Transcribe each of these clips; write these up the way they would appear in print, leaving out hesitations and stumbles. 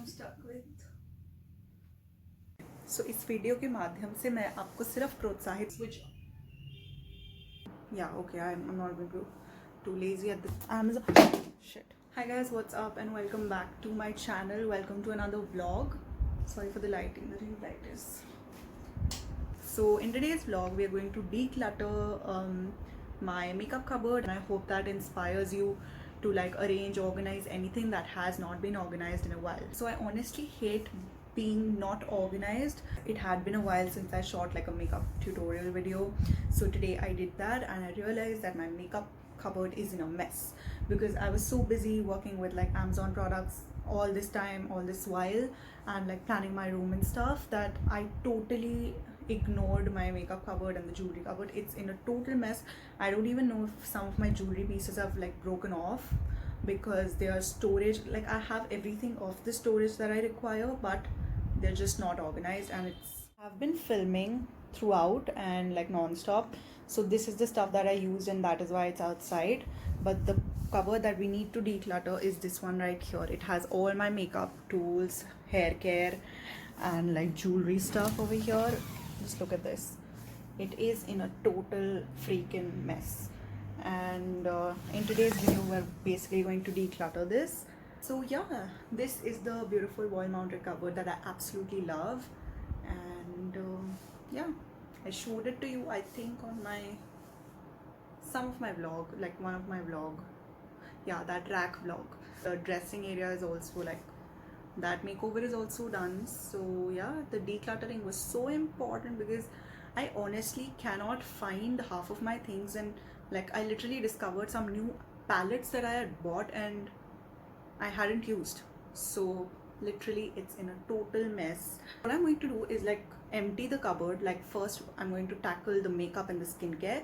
I'm stuck with. So इस video के माध्यम से मैं आपको सिर्फ प्रोत्साहित I'm not going to too lazy at this Amazon shit. Hi guys, what's up and welcome back to my channel. Welcome to another vlog. Sorry for the lighting, the ring light is. So in today's vlog we are going to declutter my makeup cupboard, and I hope that inspires you to like arrange, organize anything that has not been organized in a while. So I honestly hate being not organized. It had been a while since I shot like a makeup tutorial video, so today I did that and I realized that my makeup cupboard is in a mess because I was so busy working with like Amazon products all this time, all this while, and like planning my room and stuff, that I totally ignored my makeup cupboard and the jewelry cupboard. It's in a total mess. I don't even know if some of my jewelry pieces have like broken off because they are storage, like I have everything of the storage that I require, but they're just not organized. And I've been filming throughout and like non-stop, so this is the stuff that I used and that is why it's outside. But the cupboard that we need to declutter is this one right here. It has all my makeup tools, hair care, and like jewelry stuff over here. Just look at this. It is in a total freaking mess, and in today's video we're basically going to declutter this. So yeah, this is the beautiful wall mounted cupboard that I absolutely love, and yeah, I showed it to you I think on some of my vlog, like one of my vlog, yeah, that rack vlog. The dressing area is also like, that makeover is also done. So yeah, the decluttering was so important because I honestly cannot find half of my things, and like I literally discovered some new palettes that I had bought and I hadn't used. So literally it's in a total mess. What I'm going to do is like empty the cupboard. Like first I'm going to tackle the makeup and the skincare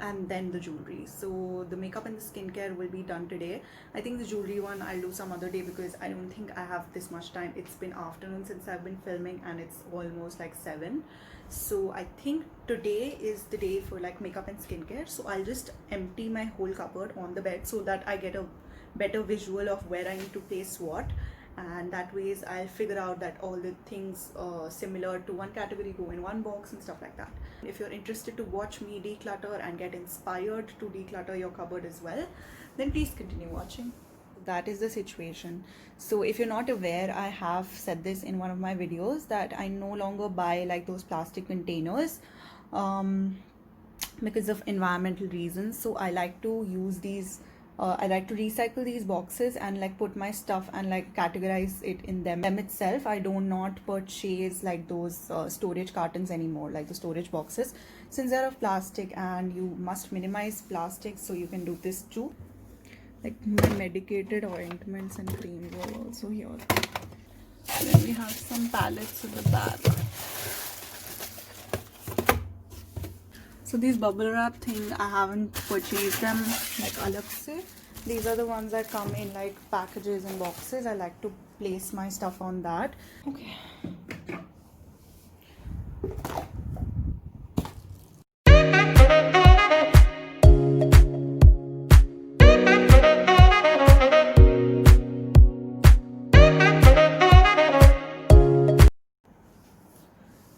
and then the jewelry. So the makeup and the skincare will be done today. I think the jewelry one I'll do some other day because I don't think I have this much time. It's been afternoon since I've been filming and it's almost like 7. So I think today is the day for like makeup and skincare. So I'll just empty my whole cupboard on the bed so that I get a better visual of where I need to place what, and that ways I'll figure out that all the things similar to one category go in one box and stuff like that. If you're interested to watch me declutter and get inspired to declutter your cupboard as well, then please continue watching. That is the situation. So if you're not aware, I have said this in one of my videos that I no longer buy like those plastic containers because of environmental reasons. So I like to use these I like to recycle these boxes and like put my stuff and like categorize it in them itself. I do not purchase like those storage cartons anymore, like the storage boxes, since they're of plastic and you must minimize plastic. So you can do this too. Like my medicated ointments and creams are also here. Then we have some palettes in the back. So these bubble wrap thing, I haven't purchased them like alag se. These are the ones that come in like packages and boxes. I like to place my stuff on that. Okay.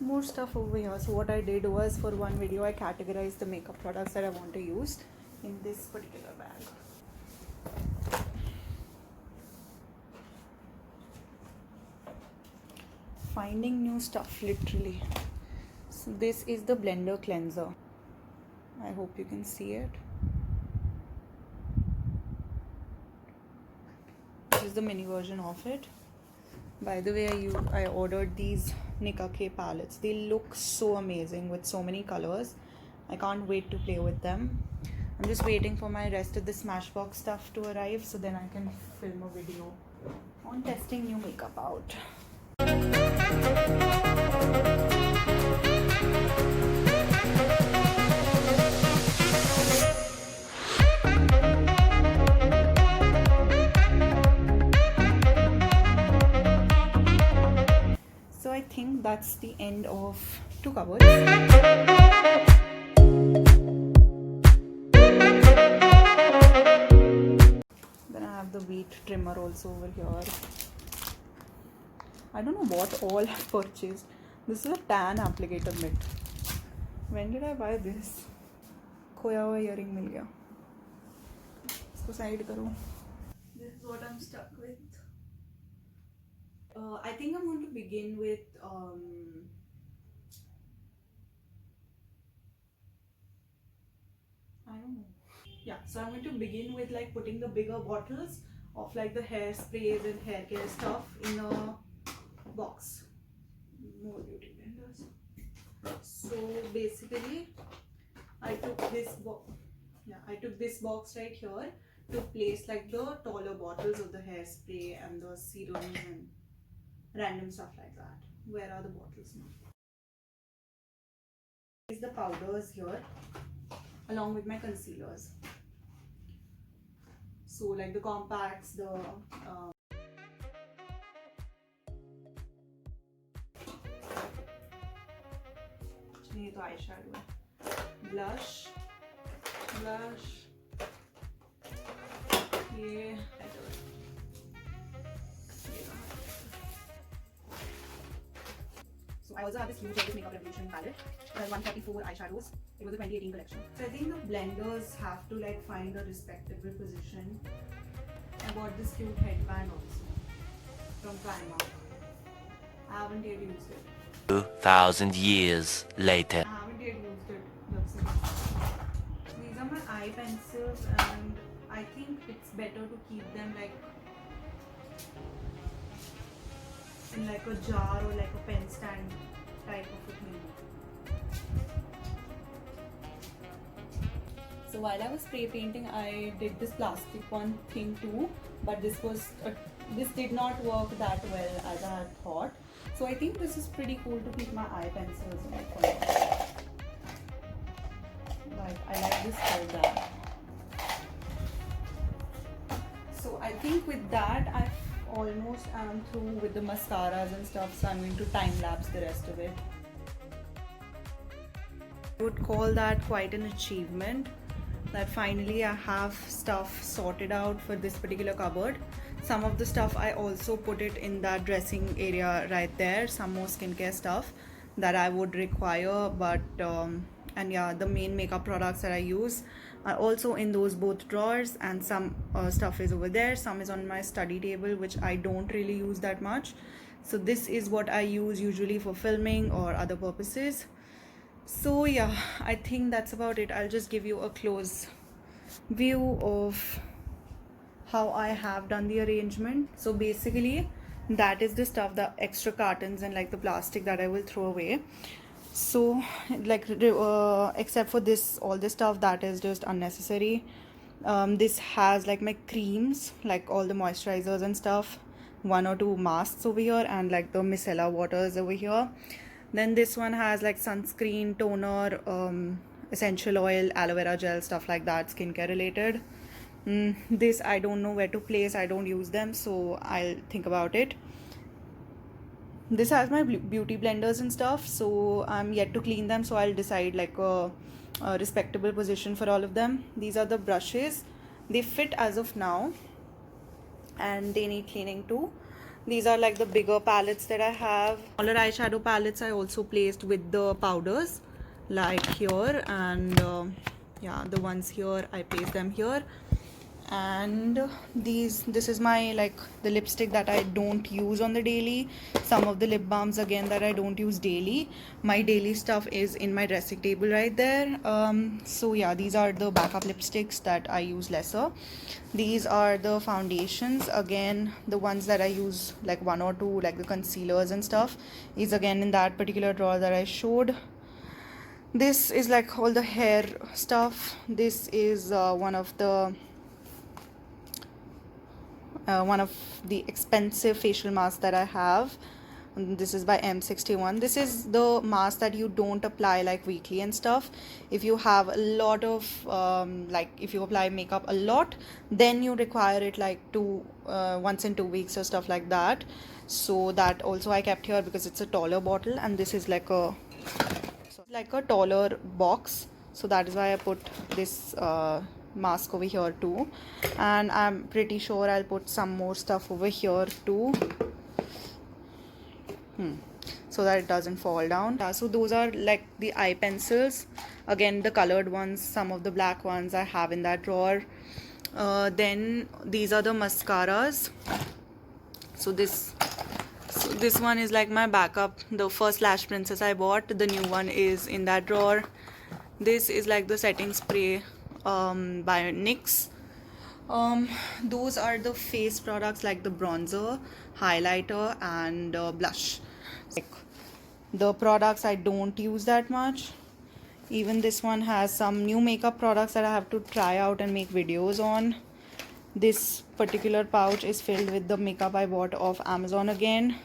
More stuff over here. So what I did was, for one video I categorized the makeup products that I want to use in this particular bag. Finding new stuff literally. So this is the blender cleanser. I hope you can see it. This is the mini version of it. By the way, I ordered these Nika K palettes. They look so amazing with so many colors. I can't wait to play with them. I'm just waiting for my rest of the Smashbox stuff to arrive so then I can film a video on testing new makeup out. So I think that's the end of 2 cupboards. Then I have the wheat trimmer also over here. I don't know what all I purchased. This is a tan applicator mitt. When did I buy this? खोया हुआ earring मिल गया. इसको side करो. This is what I'm stuck with. I think I'm going to begin with I don't know. Yeah, so I'm going to begin with like putting the bigger bottles of like the hairsprays and hair care stuff in a box. More beauty blenders. So basically, I took this box right here to place like the taller bottles of the hairspray and the serums and random stuff like that. Where are the bottles now? Is the powders here along with my concealers. So like the compacts, the ये तो eyeshadow है, blush, ये So I also have this huge Makeup Revolution palette. It has 144 eyeshadows. It was a 2018 collection. So I think the blenders have to like find a respectable position. I bought this cute headband also from Primark. I haven't yet used it. 2,000 years later. I haven't yet used it. These are my eye pencils and I think it's better to keep them like in like a jar or like a pen stand type of a thing. So while I was spray painting, I did this plastic one thing too, but this did not work that well as I had thought. So I think this is pretty cool to keep my eye pencils in like I like this color. So I think with that I almost am through with the mascaras and stuff, so I'm going to time lapse the rest of it. I would call that quite an achievement that finally I have stuff sorted out for this particular cupboard. Some of the stuff I also put it in that dressing area right there, some more skincare stuff that I would require, but and yeah, the main makeup products that I use are also in those both drawers, and some stuff is over there, some is on my study table which I don't really use that much. So this is what I use usually for filming or other purposes. So yeah, I think that's about it. I'll just give you a close view of how I have done the arrangement. So basically that is the stuff, the extra cartons and like the plastic that I will throw away. So like except for this, all this stuff that is just unnecessary. This has like my creams, like all the moisturizers and stuff, 1 or 2 masks over here, and like the micellar waters over here. Then this one has like sunscreen, toner, essential oil, aloe vera gel, stuff like that, skincare related. This I don't know where to place, I don't use them, so I'll think about it. This has my beauty blenders and stuff, so I'm yet to clean them, so I'll decide like a respectable position for all of them. These are the brushes, they fit as of now and they need cleaning too. These are like the bigger palettes that I have. Smaller eyeshadow palettes I also placed with the powders like here, and yeah, the ones here I placed them here. And this is my like the lipstick that I don't use on the daily. Some of the lip balms again that I don't use daily. My daily stuff is in my dressing table right there. So yeah, these are the backup lipsticks that I use lesser. These are the foundations, again the ones that I use like 1 or 2, like the concealers and stuff is again in that particular drawer that I showed. This is like all the hair stuff. This is one of the expensive facial masks that I have. This is by M61. This is the mask that you don't apply like weekly and stuff. If you have a lot of like if you apply makeup a lot, then you require it like once in 2 weeks or stuff like that. So that also I kept here because it's a taller bottle, and this is like a taller box, so that is why I put this mask over here too, and I'm pretty sure I'll put some more stuff over here too, so that it doesn't fall down. So those are like the eye pencils, again the colored ones, some of the black ones I have in that drawer. Then these are the mascaras. So this one is like my backup. The first Lash Princess I bought, the new one is in that drawer. This is like the setting spray by NYX. Those are the face products like the bronzer, highlighter, and blush. Like the products I don't use that much. Even this one has some new makeup products that I have to try out and make videos on. This particular pouch is filled with the makeup I bought off Amazon again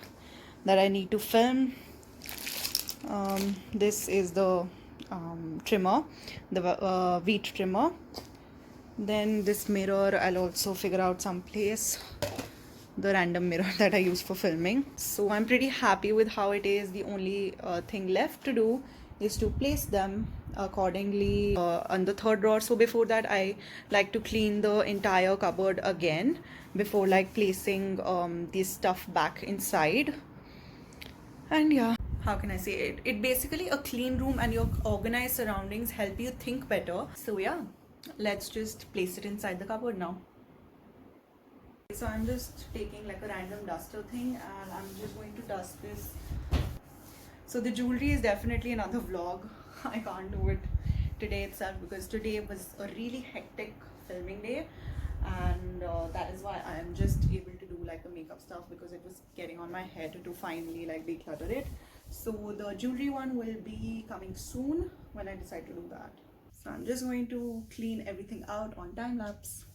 that I need to film. This is the trimmer, the wheat trimmer. Then this mirror I'll also figure out someplace, the random mirror that I use for filming. So I'm pretty happy with how it is. The only thing left to do is to place them accordingly on the third drawer. So before that I like to clean the entire cupboard again before like placing this stuff back inside. And yeah, how can I say it? It basically a clean room and your organized surroundings help you think better. So yeah, let's just place it inside the cupboard now. So I'm just taking like a random duster thing and I'm just going to dust this. So the jewelry is definitely another vlog. I can't do it today itself because today was a really hectic filming day, and that is why I am just able to do like the makeup stuff because it was getting on my head to finally like declutter it. So the jewelry one will be coming soon when I decide to do that. So I'm just going to clean everything out on time lapse.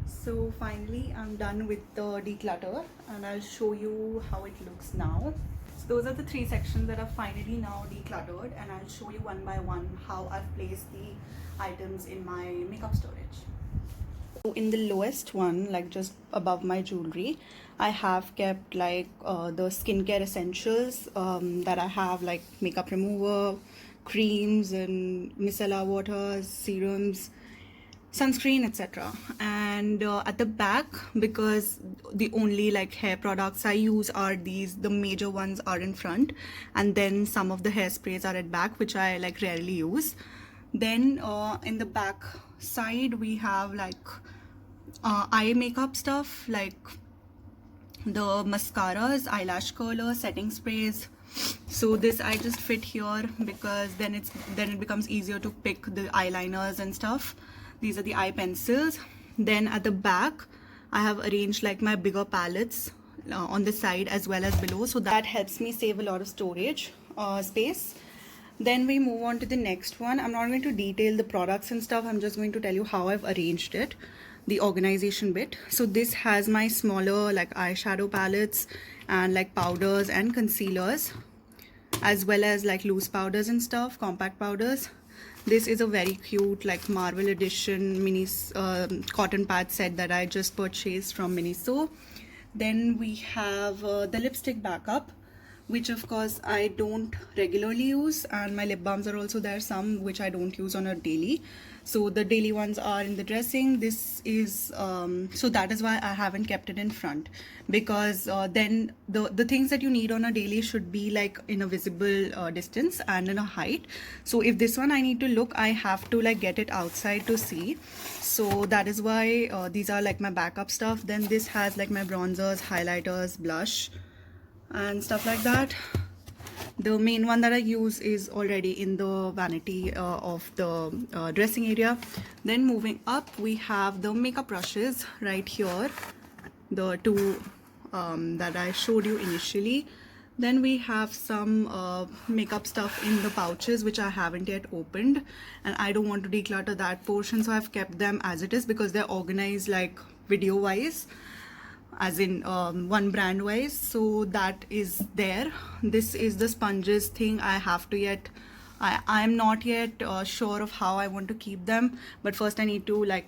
So finally I'm done with the declutter and I'll show you how it looks now. So those are the three sections that are finally now decluttered, and I'll show you one by one how I've placed the items in my makeup storage. So in the lowest one, like just above my jewelry, I have kept like the skincare essentials that I have, like makeup remover, creams and micellar waters, serums, sunscreen, etc. And at the back, because the only like hair products I use are these, the major ones are in front, and then some of the hairsprays are at back, which I like rarely use. Then in the back side we have like eye makeup stuff like the mascaras, eyelash curlers, setting sprays. So this I just fit here because then it becomes easier to pick the eyeliners and stuff. These are the eye pencils. Then at the back I have arranged like my bigger palettes on the side as well as below, so that helps me save a lot of storage space. Then we move on to the next one. I'm not going to detail the products and stuff, I'm just going to tell you how I've arranged it, the organization bit. So this has my smaller like eyeshadow palettes and like powders and concealers, as well as like loose powders and stuff, compact powders. This is a very cute like Marvel edition mini cotton pad set that I just purchased from Miniso. Then we have the lipstick backup, which of course I don't regularly use, and my lip balms are also there, some which I don't use on a daily. So the daily ones are in the dressing. This is so that is why I haven't kept it in front, because then the things that you need on a daily should be like in a visible distance and in a height. So if this one I need to look, I have to like get it outside to see. So that is why these are like my backup stuff. Then this has like my bronzers, highlighters, blush and stuff like that. The main one that I use is already in the vanity of the dressing area. Then moving up, we have the makeup brushes right here, the two that I showed you initially. Then we have some makeup stuff in the pouches which I haven't yet opened, and I don't want to declutter that portion, so I've kept them as it is because they're organized like video wise. as in one brand wise, so that is there. This is the sponges thing. I have to yet, I'm not yet sure of how I want to keep them, but first I need to like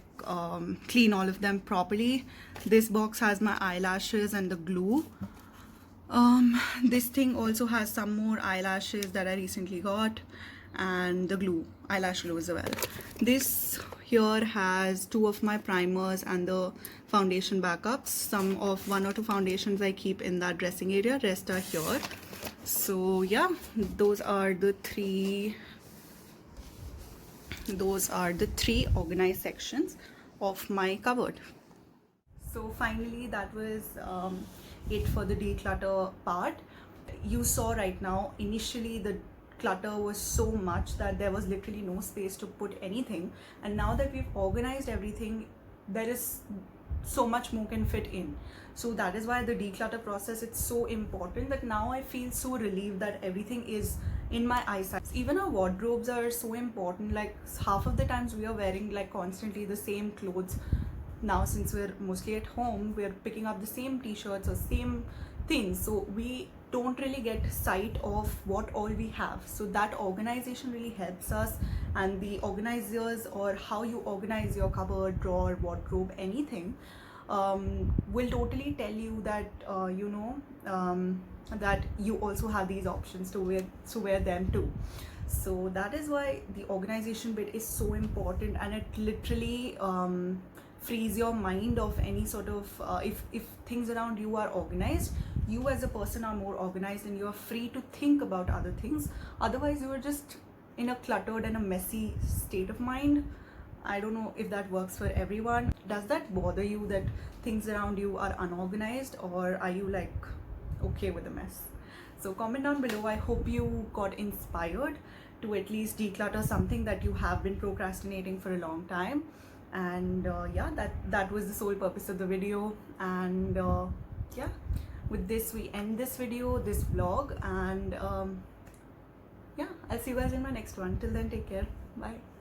clean all of them properly. This box has my eyelashes and the glue. This thing also has some more eyelashes that I recently got, and the glue, eyelash glue as well. This here has 2 of my primers and the foundation backups. Some of 1 or 2 foundations I keep in that dressing area, rest are here. So yeah, those are the three organized sections of my cupboard. So finally, that was it for the declutter part. You saw right now, initially the clutter was so much that there was literally no space to put anything, and now that we've organized everything, there is so much more can fit in. So that is why the declutter process, it's so important, that now I feel so relieved that everything is in my eyesight. Even our wardrobes are so important. Like half of the times we are wearing like constantly the same clothes. Now since we're mostly at home, we're picking up the same t-shirts or same things, so we don't really get sight of what all we have. So that organization really helps us, and the organizers, or how you organize your cupboard, drawer, wardrobe, anything, will totally tell you that that you also have these options to wear them too. So that is why the organization bit is so important, and it literally frees your mind of any sort of if things around you are organized, you as a person are more organized, and you are free to think about other things. Otherwise you are just in a cluttered and a messy state of mind. I don't know if that works for everyone. Does that bother you that things around you are unorganized, or are you like okay with the mess? So comment down below. I hope you got inspired to at least declutter something that you have been procrastinating for a long time. And yeah, that was the sole purpose of the video. And yeah, with this we end this video, this vlog, and yeah, I'll see you guys in my next one. Till then, take care. Bye.